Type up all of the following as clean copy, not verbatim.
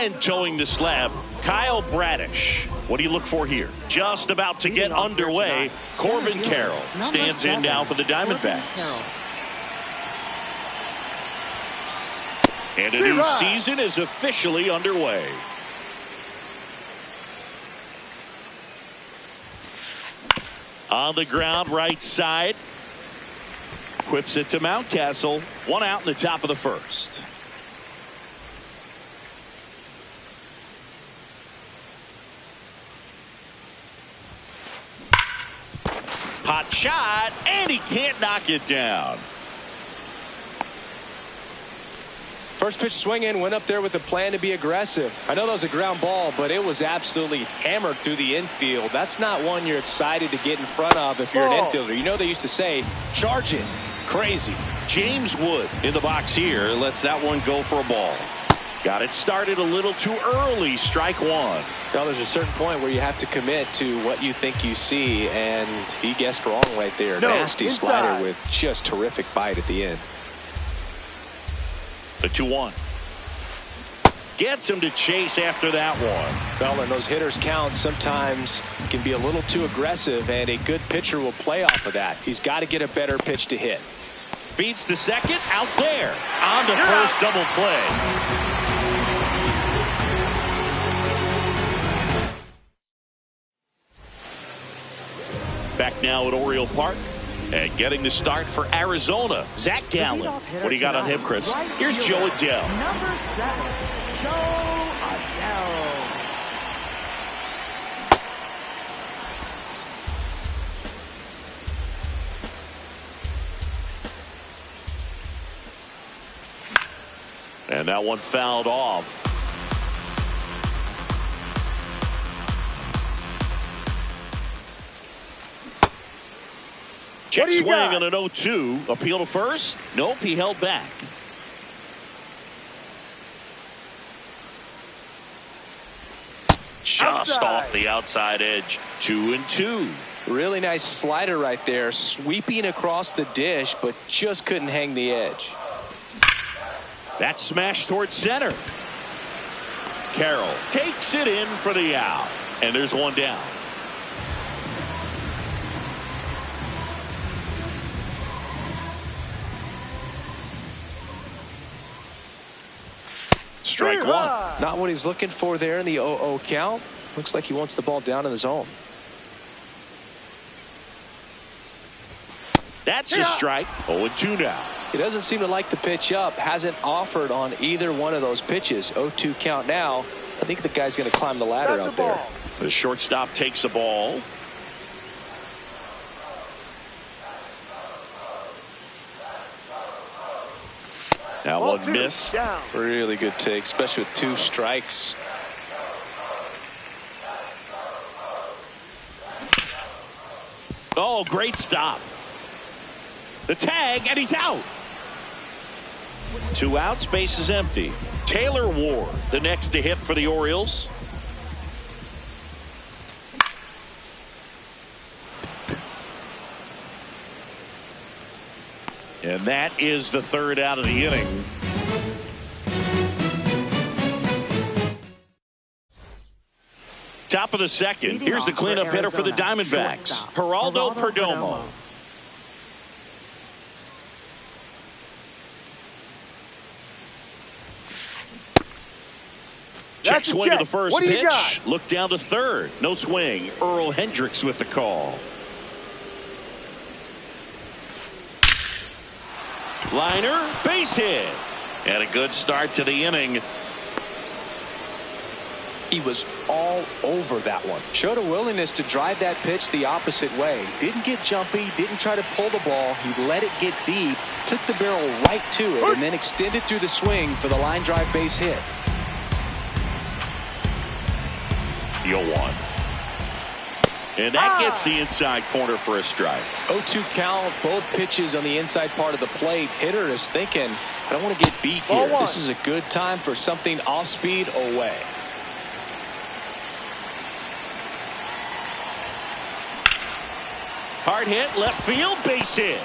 And towing the slab, Kyle Bradish. What do you look for here? Just about to get underway. Corbin Carroll stands in now for the Diamondbacks. And a new season is officially underway. On the ground, right side. Whips it to Mountcastle. One out in the top of the first. Hot shot, and he can't knock it down. First pitch swinging, went up there with a plan to be aggressive. I know that was a ground ball, but it was absolutely hammered through the infield. That's not one you're excited to get in front of if you're an infielder. You know they used to say, charge it. Crazy. James Wood in the box here. Lets that one go for a ball. Got it started a little too early. Strike one. Now there's a certain point where you have to commit to what you think you see, and he guessed wrong right there. Nasty slider with just terrific bite at the end. The 2-1. Gets him to chase after that one. Well, and those hitters count sometimes can be a little too aggressive, and a good pitcher will play off of that. He's got to get a better pitch to hit. Beats to second, out there. On to first, double play. Back now at Oriole Park. And getting the start for Arizona, Zach Gallen. What do you got on him, Chris? Here's Joe Adele. Number 7, Joe Adele. And that one fouled off. Check swing on an 0-2. Appeal to first. Nope, he held back. Just off the outside edge. 2-2. Really nice slider right there. Sweeping across the dish, but just couldn't hang the edge. That smash towards center. Carroll takes it in for the out. And there's one down. Strike one. Not what he's looking for there in the 0-0 count. Looks like he wants the ball down in the zone. That's a strike. 0-2 now. He doesn't seem to like the pitch up. Hasn't offered on either one of those pitches. 0-2 count now. I think the guy's going to climb the ladder out there. The shortstop takes the ball. That one missed. Really good take, especially with 2 strikes. Oh, great stop. The tag, and he's out. 2 outs, base is empty. Taylor Ward, the next to hit for the Orioles. And that is the 3rd out of the inning. Top of the 2nd. Here's the cleanup hitter for the Diamondbacks, Geraldo Perdomo. Check swing of the first pitch. Look down to 3rd. No swing. Earl Hendricks with the call. Liner, base hit. And a good start to the inning. He was all over that one. Showed a willingness to drive that pitch the opposite way. Didn't get jumpy, didn't try to pull the ball. He let it get deep, took the barrel right to it, and then extended through the swing for the line drive base hit. 0-1. And that gets the inside corner for a strike. 0-2 count, both pitches on the inside part of the plate. Hitter is thinking, I don't want to get beat here. This is a good time for something off speed away. Hard hit, left field, base hit.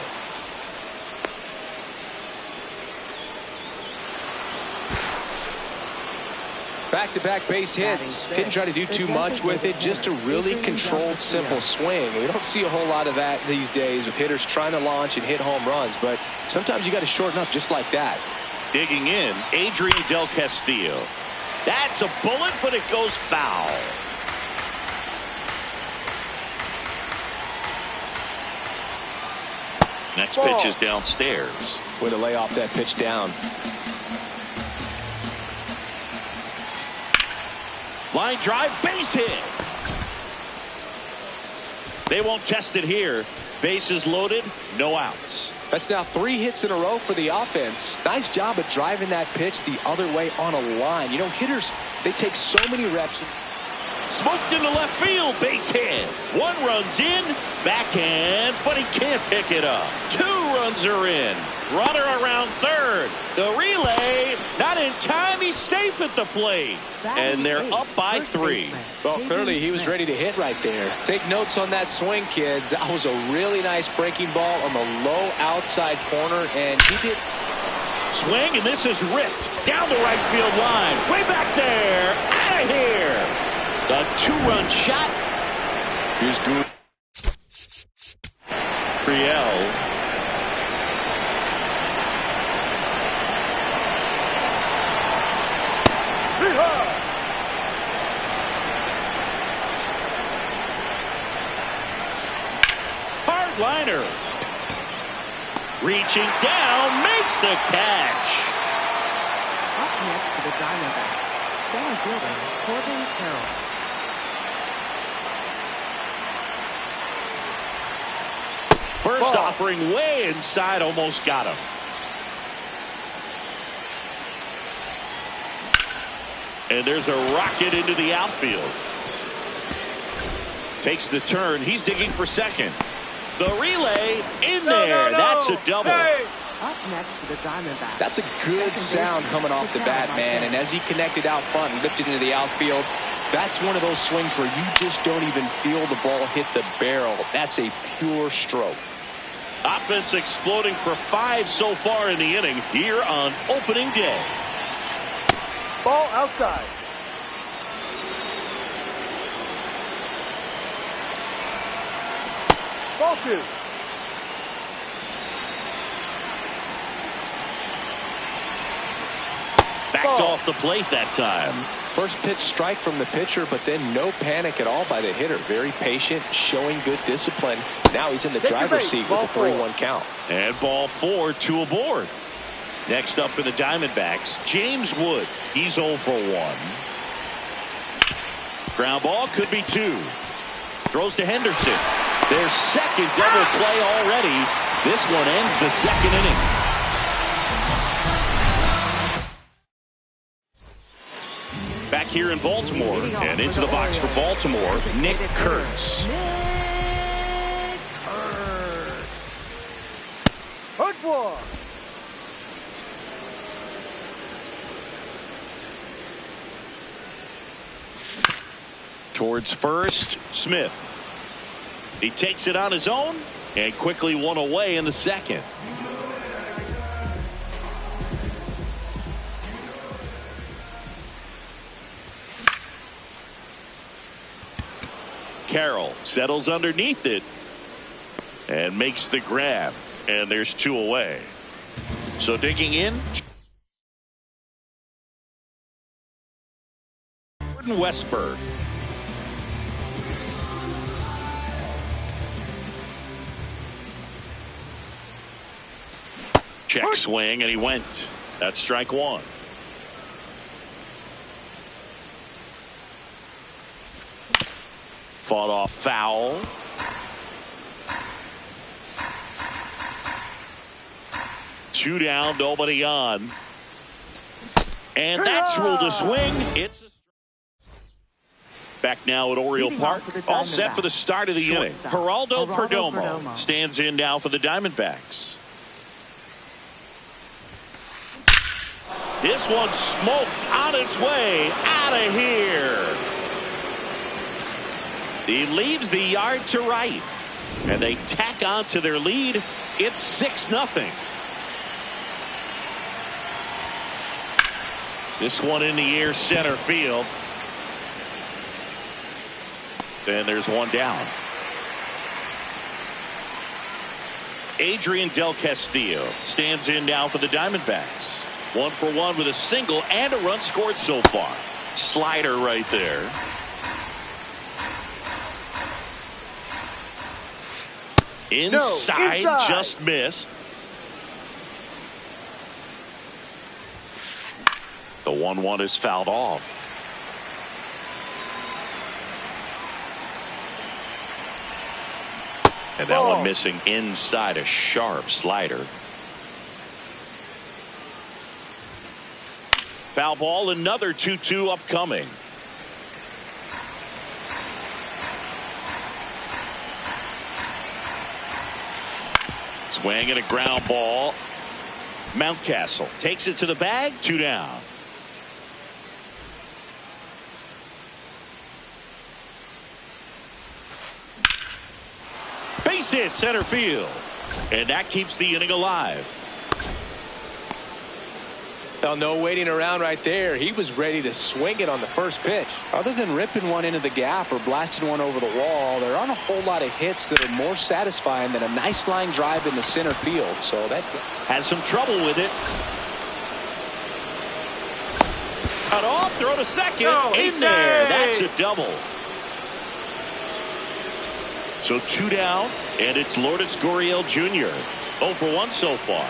Back-to-back base hits. Didn't try to do too much with it. Just a really controlled, simple swing. We don't see a whole lot of that these days with hitters trying to launch and hit home runs. But sometimes you got to shorten up just like that. Digging in, Adrian Del Castillo. That's a bullet, but it goes foul. Next pitch is downstairs. Way to lay off that pitch down. Line drive, base hit. They won't test it here. Bases loaded, no outs. That's now 3 hits in a row for the offense. Nice job of driving that pitch the other way on a line. You know, hitters, they take so many reps. Smoked into left field, base hit. 1 run's in, backhands, but he can't pick it up. 2 runs are in. Runner around third. The relay, not in time. He's safe at the plate. And they're up by 3. Well, clearly he was ready to hit right there. Take notes on that swing, kids. That was a really nice breaking ball on the low outside corner, and he did. Swing, and this is ripped down the right field line. Way back there. Out of here. The 2-run shot. Here's Gurriel. Hard liner. Reaching down, makes the catch. Up next to the Diamondbacks, center fielder Corbin Carroll. First offering way inside, almost got him. And there's a rocket into the outfield. Takes the turn. He's digging for second. The relay in there. That's a double. Up next to the Diamondbacks. That's a good sound coming off the bat, man. And as he connected out front and lifted into the outfield, that's one of those swings where you just don't even feel the ball hit the barrel. That's a pure stroke. Offense exploding for 5 so far in the inning here on opening day. Ball outside. Ball 2. Backed off the plate that time. First pitch strike from the pitcher, but then no panic at all by the hitter. Very patient, showing good discipline. Now he's in the driver's seat with a 3-1 count. And ball 4, 2 aboard. Next up for the Diamondbacks, James Wood. He's 0 for 1. Ground ball could be 2. Throws to Henderson. Their second double play already. This one ends the second inning. Back here in Baltimore, and into the box for Baltimore, Nick Kurtz. Towards first, Smith. He takes it on his own and quickly 1 away in the second. Carroll settles underneath it and makes the grab, and there's 2 away. So digging in, Jordan Westburg. Check swing, and he went. That's strike 1. Fought off foul. Two down, nobody on. And that's ruled a swing. It's back now at Oriole Park. All set for the start of the inning. Geraldo Perdomo stands in now for the Diamondbacks. This one smoked on its way out of here. He leaves the yard to right, and they tack on to their lead. It's 6-0. This one in the air, center field. And there's one down. Adrian Del Castillo stands in now for the Diamondbacks. 1 for 1 with a single and a run scored so far. Slider right there. Inside, just missed. The 1-1 is fouled off. And that one missing inside, a sharp slider. Foul ball, another 2-2 upcoming. Swing and a ground ball. Mountcastle takes it to the bag, 2 down. Base hit center field. And that keeps the inning alive. Well, no waiting around right there. He was ready to swing it on the first pitch. Other than ripping one into the gap or blasting one over the wall, there aren't a whole lot of hits that are more satisfying than a nice line drive in the center field. So that has some trouble with it. Cut off, throw to second. In there. That's a double. So 2 down, and it's Lourdes Gurriel Jr. 0 for 1 so far.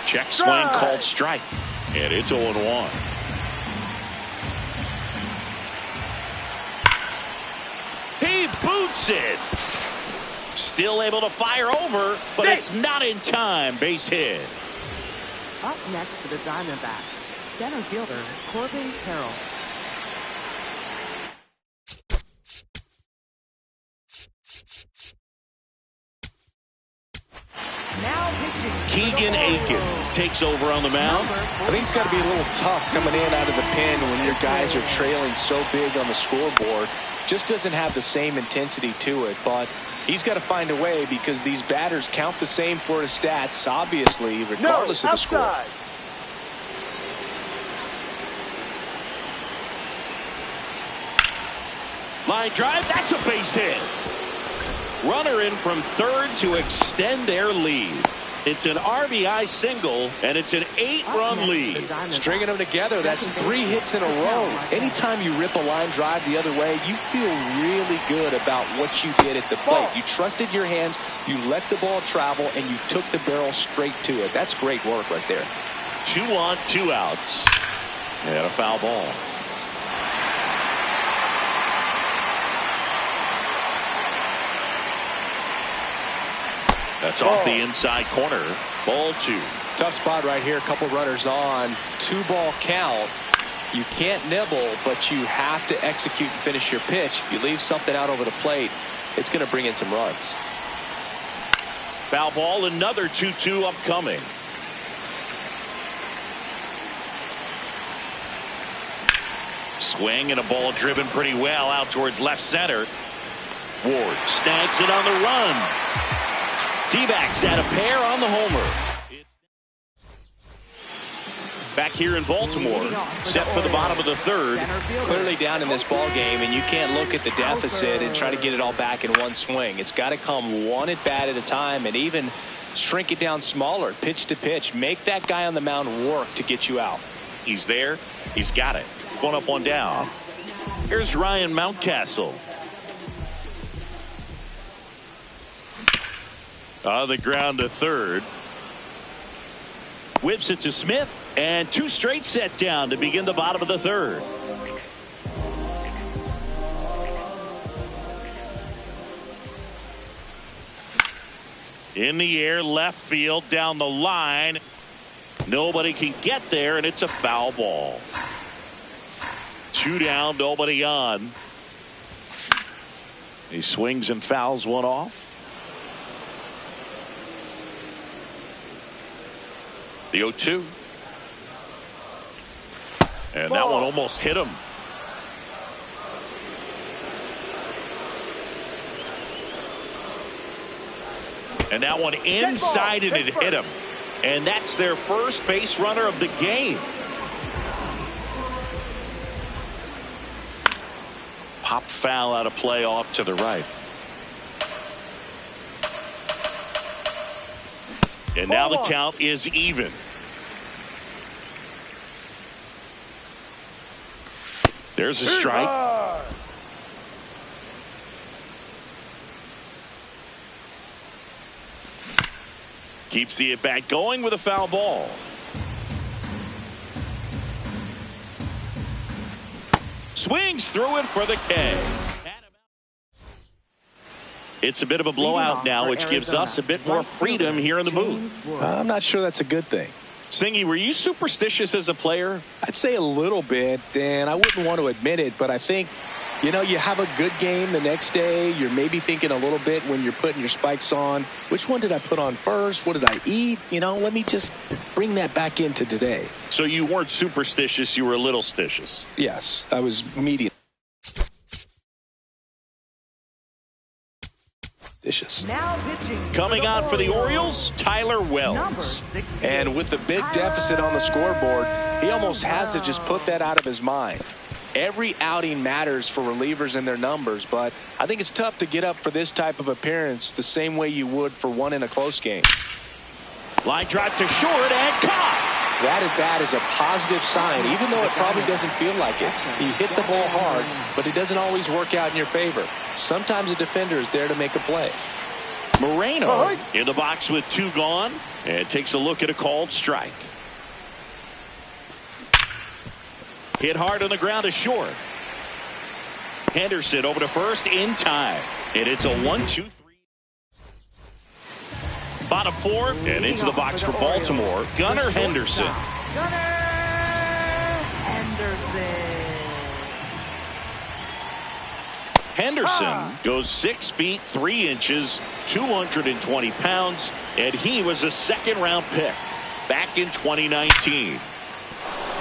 Check swing called strike, and it's 0-1. He boots it. Still able to fire over, but it's not in time. Base hit. Up next for the Diamondbacks, center fielder Corbin Carroll. Keegan Aiken takes over on the mound. I think it's got to be a little tough coming in out of the pen when your guys are trailing so big on the scoreboard. Just doesn't have the same intensity to it, but he's got to find a way because these batters count the same for his stats, obviously, regardless of the score. Line drive, that's a base hit. Runner in from third to extend their lead. It's an RBI single, and it's an 8-run lead. Stringing them together, that's 3 hits in a row. Anytime you rip a line drive the other way, you feel really good about what you did at the plate. You trusted your hands, you let the ball travel, and you took the barrel straight to it. That's great work right there. 2 on, 2 outs. And a foul ball. That's off the inside corner. Ball 2. Tough spot right here. A couple runners on. 2-ball count. You can't nibble, but you have to execute and finish your pitch. If you leave something out over the plate, it's going to bring in some runs. Foul ball, another 2-2 upcoming. Swing and a ball driven pretty well out towards left center. Ward snags it on the run. D-backs at a pair on the homer. Back here in Baltimore, set for the bottom of the third. Clearly down in this ball game, and you can't look at the deficit and try to get it all back in one swing. It's got to come one at bat at a time, and even shrink it down smaller, pitch to pitch. Make that guy on the mound work to get you out. He's there. He's got it. 1 up, 1 down. Here's Ryan Mountcastle. On the ground to third. Whips it to Smith, and 2 straight set down to begin the bottom of the third. In the air, left field, down the line. Nobody can get there, and it's a foul ball. 2 down, nobody on. He swings and fouls one off. The 0-2. And that one almost hit him. And that one inside, and it hit him. And that's their first base runner of the game. Pop foul out of play off to the right. And now the count is even. There's a strike. Keeps the at-bat going with a foul ball. Swings through it for the K. It's a bit of a blowout now, which gives us a bit more freedom here in the booth. I'm not sure that's a good thing. Singy, were you superstitious as a player? I'd say a little bit, and I wouldn't want to admit it, but I think, you know, you have a good game the next day. You're maybe thinking a little bit when you're putting your spikes on. Which one did I put on first? What did I eat? You know, let me just bring that back into today. So you weren't superstitious, you were a little stitious. Yes, I was medium. Dishes. Coming on for the Orioles, Tyler Wells. And with the big deficit on the scoreboard, he almost has to just put that out of his mind. Every outing matters for relievers and their numbers, but I think it's tough to get up for this type of appearance the same way you would for one in a close game. Line drive to short and caught. That at bat is a positive sign, even though it probably doesn't feel like it. He hit the ball hard, but it doesn't always work out in your favor. Sometimes a defender is there to make a play. Moreno in the box with 2 gone and takes a look at a called strike. Hit hard on the ground to short. Henderson over to first in time. And it's a 1-2-3. Bottom 4 and into the box for Baltimore, Gunnar Henderson. Henderson goes 6 feet 3 inches, 220 pounds, and he was a 2nd-round pick back in 2019.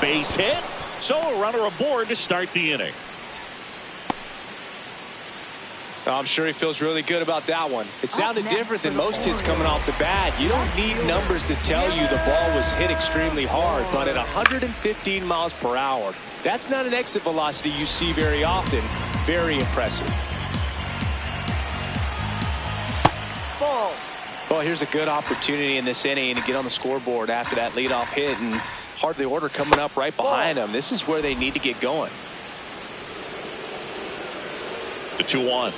Base hit, so a runner aboard to start the inning. I'm sure he feels really good about that one. It sounded different than most hits coming off the bat. You don't need numbers to tell you the ball was hit extremely hard, but at 115 miles per hour, that's not an exit velocity you see very often. Very impressive. Ball. Well, here's a good opportunity in this inning to get on the scoreboard after that leadoff hit, and hardly order coming up right behind them. This is where they need to get going. The 2-1.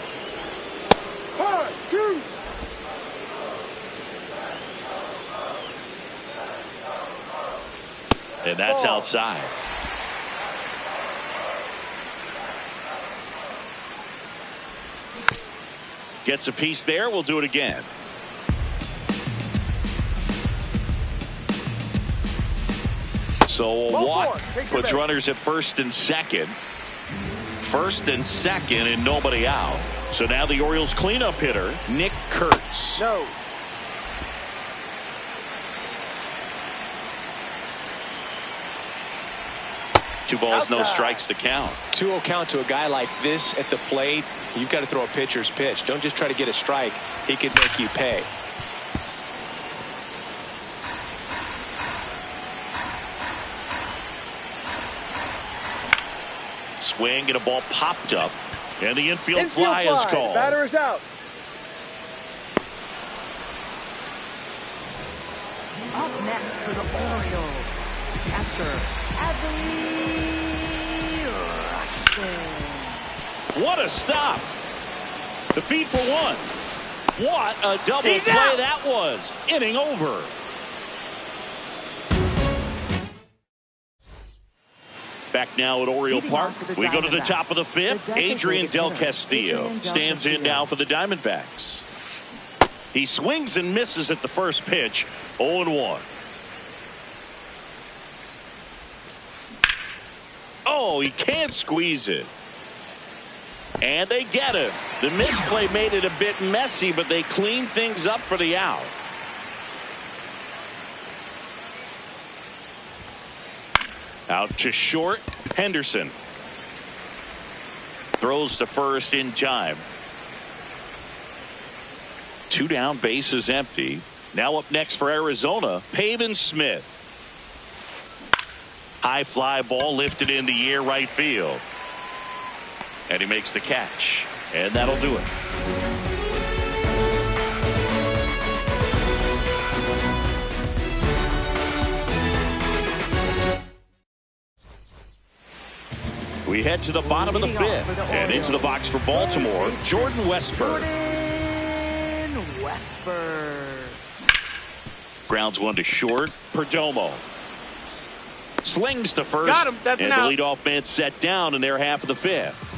And that's outside. Gets a piece there. We'll do it again. So a walk puts runners at first and second. First and second and nobody out. So now the Orioles cleanup hitter, Nick Kurtz. No. Two balls, no strikes to count. 2-0 count to a guy like this at the plate. You've got to throw a pitcher's pitch. Don't just try to get a strike. He could make you pay. Swing and a ball popped up. And the infield fly is called. Batter is out. Up next for the Orioles, catcher Adley Rutschman. What a stop. The feed for 1. What a double play that was. Inning over. Back now at Oriole Park. We go to the top of the 5th. Adrian Del Castillo stands in now for the Diamondbacks. He swings and misses at the first pitch. 0-1. Oh, he can't squeeze it. And they get him. The misplay made it a bit messy, but they cleaned things up for the out. Out to short. Henderson throws to first in time. 2 down, bases empty. Now up next for Arizona, Pavin Smith. High fly ball lifted in the air right field. And he makes the catch. And that'll do it. We head to the bottom of the fifth. And into the box for Baltimore, Jordan Westburg. Grounds one to short. Perdomo slings to first. Got him. That's and an the out. leadoff man set down in their half of the fifth.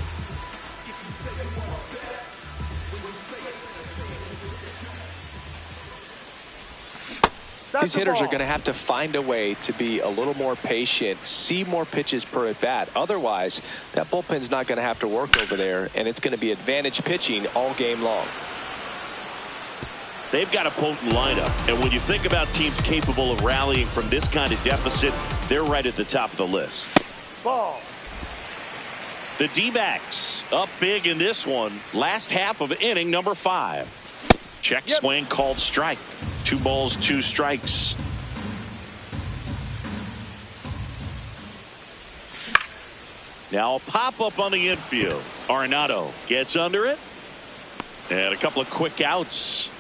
These hitters are going to have to find a way to be a little more patient, see more pitches per at bat. Otherwise, that bullpen's not going to have to work over there, and it's going to be advantage pitching all game long. They've got a potent lineup, and when you think about teams capable of rallying from this kind of deficit, they're right at the top of the list. Ball. The D-backs up big in this one. Last half of inning number 5. Check swing called strike. 2 balls, 2 strikes. Now a pop-up on the infield. Arenado gets under it. And a couple of quick outs.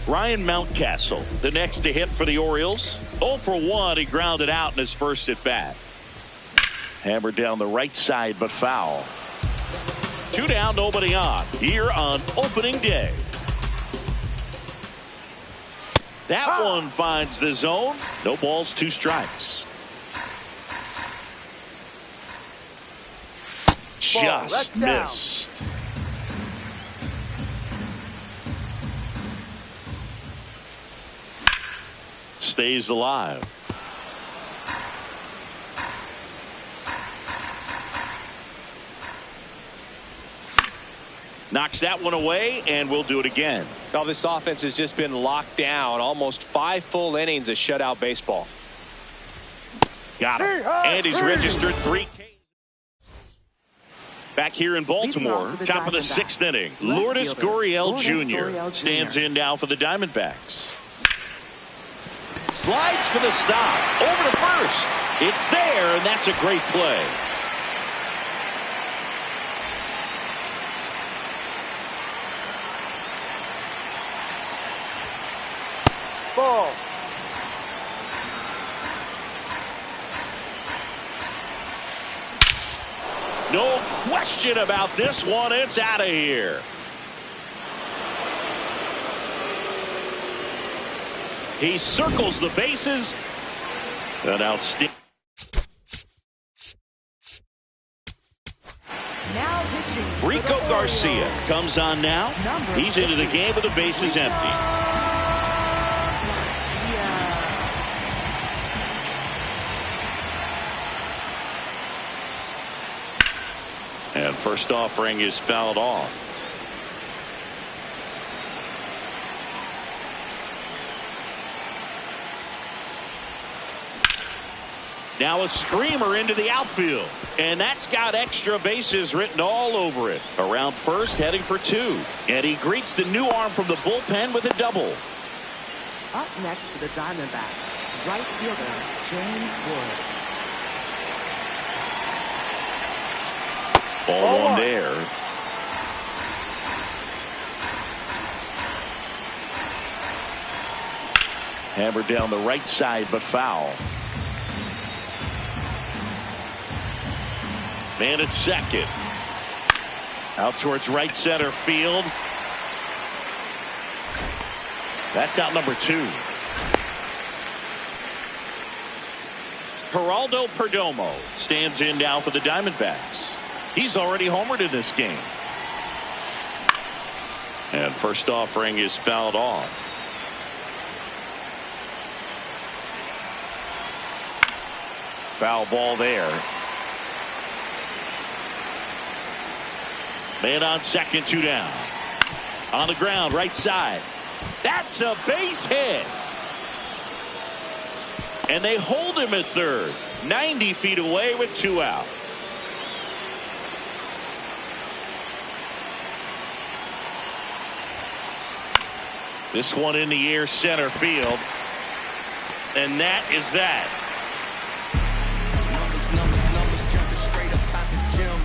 Ryan Mountcastle, the next to hit for the Orioles. 0 for 1, he grounded out in his first at bat. Hammered down the right side, but foul. 2 down, nobody on. Here on opening day. That one finds the zone. No balls, 2 strikes. Just missed. Stays alive. Knocks that one away, and we'll do it again. Now this offense has just been locked down. Almost 5 full innings of shutout baseball. Got him. And he's registered 3 Ks. Back here in Baltimore, top of the 6th inning. Lourdes Gurriel Jr. stands in now for the Diamondbacks. Slides for the stop. Over to first. It's there, and that's a great play. Ball. No question about this one. It's out of here. He circles the bases. An outstanding. Rico Garcia comes on now. He's into the game with the bases empty. And first offering is fouled off. Now a screamer into the outfield. And that's got extra bases written all over it. Around first, heading for 2. And he greets the new arm from the bullpen with a double. Up next for the Diamondbacks, right fielder James Wood. Ball on there. Hammered down the right side, but foul. Man at second. Out towards right center field. That's out number 2. Geraldo Perdomo stands in now for the Diamondbacks. He's already homered in this game. And first offering is fouled off. Foul ball there. Man on second, 2 down. On the ground, right side. That's a base hit. And they hold him at third. 90 feet away with 2 out. This one in the air center field. And that is that. Numbers jumping straight up out the gym.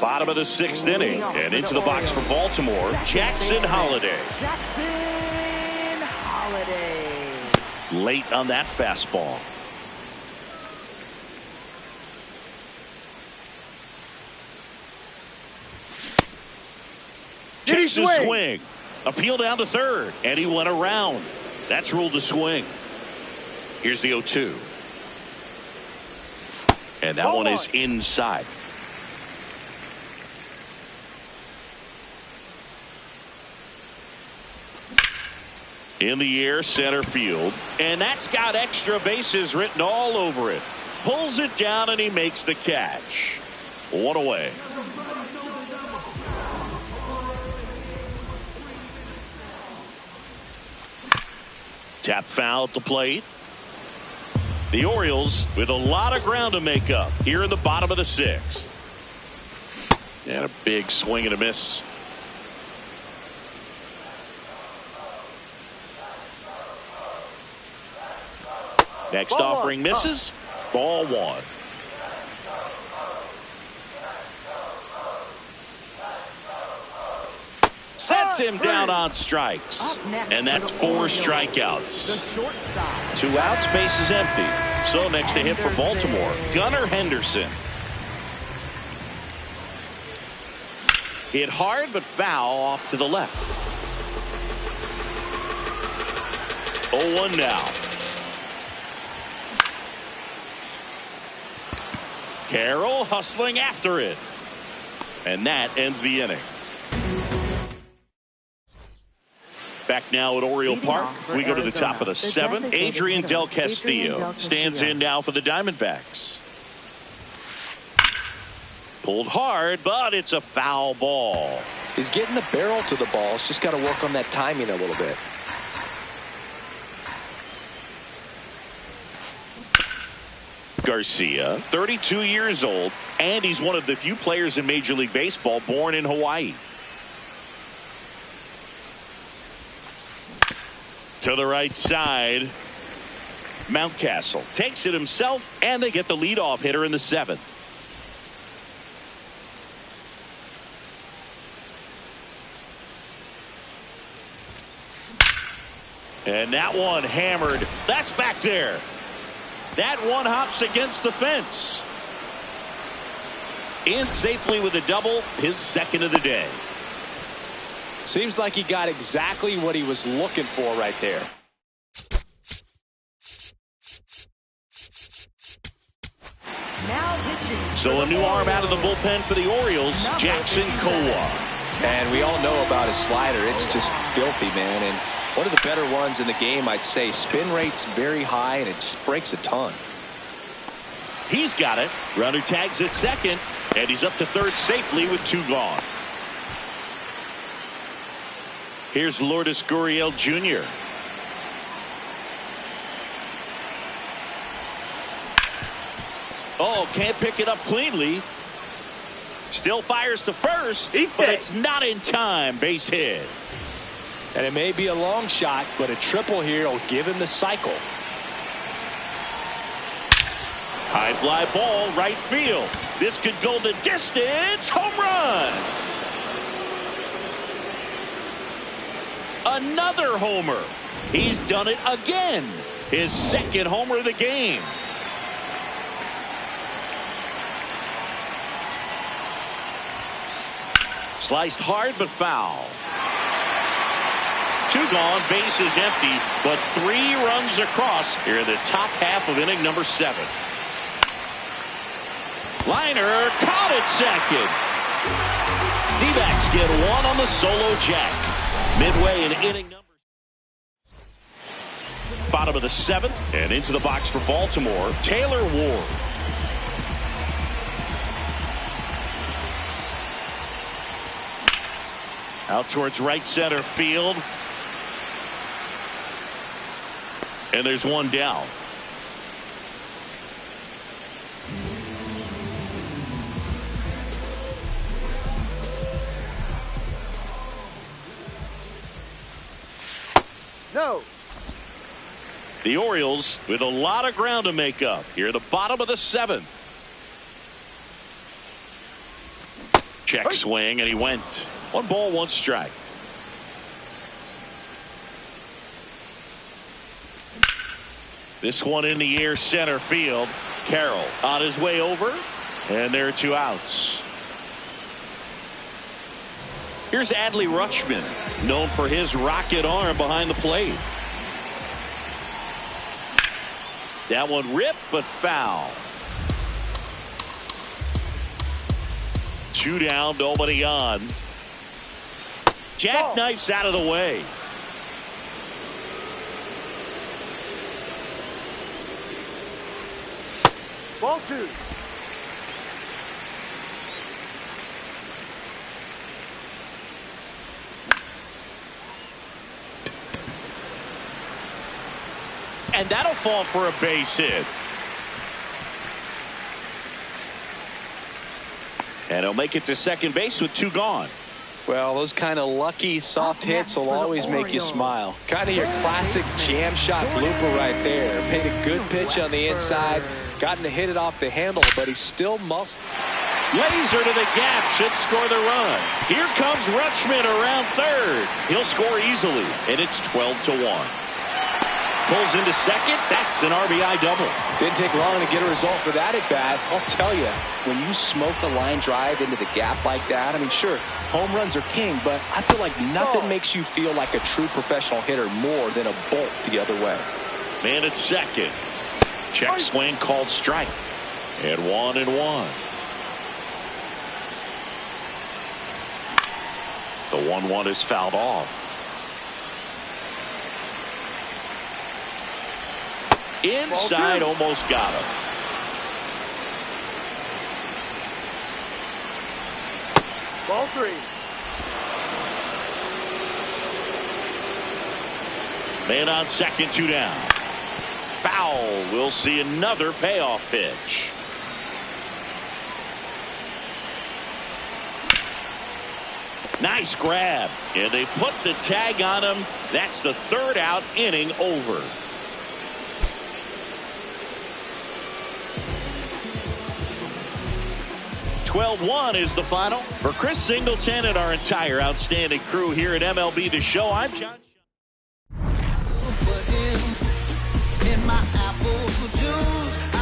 Bottom of the 6th inning, and into the box for Baltimore, Jackson Holliday. Jackson Holliday. Late on that fastball. Checks his swing. Appeal down to third, and he went around. That's ruled a swing. Here's the 0-2. And that one is inside. In the air, center field. And that's got extra bases written all over it. Pulls it down, and he makes the catch. One away. Tap foul at the plate. The Orioles with a lot of ground to make up here in the bottom of the 6th. And a big swing and a miss. Next offering misses. Ball 1. Sets him down on strikes. And that's 4 strikeouts. 2 outs, base is empty. So next to hit for Baltimore, Gunnar Henderson. Hit hard but foul off to the left. 0-1 now. Carroll hustling after it. And that ends the inning. Back now at Oriole Park, we go to the top of the 7th. Adrian Del Castillo stands in now for the Diamondbacks. Pulled hard, but it's a foul ball. He's getting the barrel to the ball. He's just got to work on that timing a little bit. Garcia, 32 years old, and he's one of the few players in Major League Baseball born in Hawaii. To the right side, Mountcastle takes it himself, and they get the leadoff hitter in the 7th. And that one hammered. That's back there. That one hops against the fence. In safely with a double, his 2nd of the day. Seems like he got exactly what he was looking for right there. So a new arm out of the bullpen for the Orioles, Jackson Kowar. And we all know about his slider. It's just filthy, man. And one of the better ones in the game, I'd say. Spin rate's very high, and it just breaks a ton. He's got it. Runner tags at 2nd, and he's up to 3rd safely with 2 gone. Here's Lourdes Gurriel Jr. Oh, can't pick it up cleanly. Still fires to first, but it's not in time. Base hit. And it may be a long shot, but a triple here will give him the cycle. High fly ball, right field. This could go the distance. Home run. Another homer. He's done it again. His 2nd homer of the game. Sliced hard but foul. 2 gone, base is empty, but 3 runs across here in the top half of inning number 7. Liner caught at 2nd. D-backs get 1 on the solo jack. Midway in inning number. Bottom of the 7th, and into the box for Baltimore, Taylor Ward. Out towards right center field. And there's 1 down. No. The Orioles with a lot of ground to make up here at the bottom of the 7th. Check swing, and he went. 1 ball, 1 strike. This one in the air, center field. Carroll on his way over, and there are 2 outs. Here's Adley Rutschman, known for his rocket arm behind the plate. That one ripped, but foul. 2 down, nobody on. Jackknifes out of the way. Ball 2. And that'll fall for a base hit. And he'll make it to second base with 2 gone. Well, those kind of lucky soft hits will always make you smile. Kind of your classic jam shot blooper right there. Made a good pitch on the inside. Gotten to hit it off the handle, but he's still Laser to the gap should score the run. Here comes Rutschman around third. He'll score easily, and it's 12-1. Pulls into second. That's an RBI double. Didn't take long to get a result for that at bat. I'll tell you, when you smoke a line drive into the gap like that, I mean, sure, home runs are king, but I feel like nothing makes you feel like a true professional hitter more than a bolt the other way. Man at second. Check swing called strike. And 1-1. The 1-1 is fouled off. Inside, almost got him. Ball 3. Man on second, 2 down. Foul. We'll see another payoff pitch. Nice grab. And they put the tag on him. That's the 3rd out, inning over. (12-1) is the final. For Chris Singleton and our entire outstanding crew here at MLB The Show, I'm John. Put in my